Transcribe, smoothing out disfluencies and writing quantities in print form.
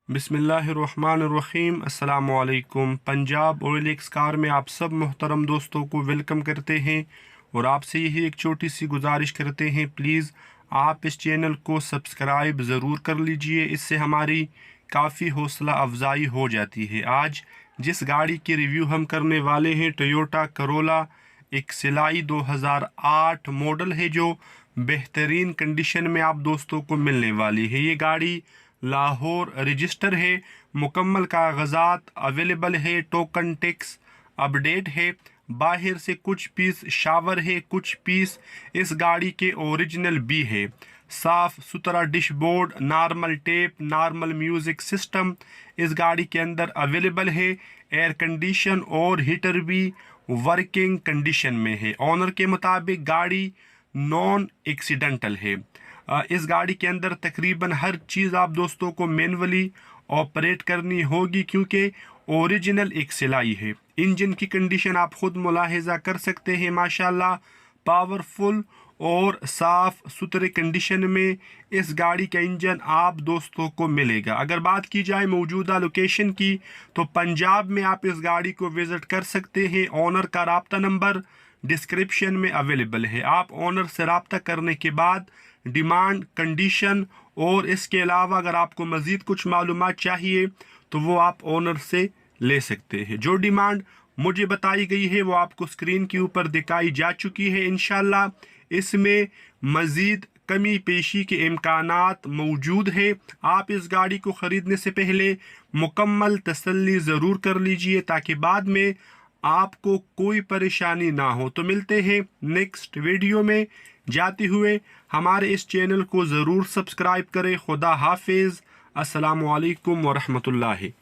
बिस्मिल्लाहिर्रहमानिर्रहीम। अस्सलाम वालेकुम। पंजाब ऑयल एक्स कार में आप सब मोहतरम दोस्तों को वेलकम करते हैं और आपसे यही एक छोटी सी गुजारिश करते हैं, प्लीज़ आप इस चैनल को सब्सक्राइब ज़रूर कर लीजिए, इससे हमारी काफ़ी हौसला अफजाई हो जाती है। आज जिस गाड़ी की रिव्यू हम करने वाले हैं, टोयोटा करोला एक सिलाई 2008 मॉडल है जो बेहतरीन कंडीशन में आप दोस्तों को मिलने वाली है। ये गाड़ी लाहौर रजिस्टर है, मुकम्मल कागजात अवेलेबल है, टोकन टैक्स अपडेट है। बाहर से कुछ पीस शावर है, कुछ पीस इस गाड़ी के ओरिजिनल भी है। साफ सुथरा dashboard, normal tape, normal music system इस गाड़ी के अंदर अवेलेबल है। एयर कंडीशन और हीटर भी वर्किंग कंडीशन में है। ऑनर के मुताबिक गाड़ी नॉन एक्सीडेंटल है। इस गाड़ी के अंदर तकरीबन हर चीज़ आप दोस्तों को मैनुअली ऑपरेट करनी होगी क्योंकि ओरिजिनल एक सिलाई है। इंजन की कंडीशन आप खुद मुलाहिजा कर सकते हैं, माशाल्लाह पावरफुल और साफ़ सुथरे कंडीशन में इस गाड़ी का इंजन आप दोस्तों को मिलेगा। अगर बात की जाए मौजूदा लोकेशन की तो पंजाब में आप इस गाड़ी को विज़िट कर सकते हैं। ऑनर का राब्ता नंबर डिस्क्रिप्शन में अवेलेबल है। आप ऑनर से राब्ता करने के बाद डिमांड, कंडीशन और इसके अलावा अगर आपको मज़ीद कुछ मालूमात चाहिए तो वो आप ऑनर से ले सकते हैं। जो डिमांड मुझे बताई गई है वो आपको स्क्रीन के ऊपर दिखाई जा चुकी है। इंशाल्लाह इसमें मज़ीद कमी पेशी के इम्कानात मौजूद है। आप इस गाड़ी को ख़रीदने से पहले मुकम्मल तसल्ली ज़रूर कर लीजिए ताकि बाद में आपको कोई परेशानी ना हो। तो मिलते हैं नेक्स्ट वीडियो में। जाते हुए हमारे इस चैनल को ज़रूर सब्सक्राइब करें। खुदा हाफिज़। अस्सलामु अलैकुम वरहमतुल्लाहि।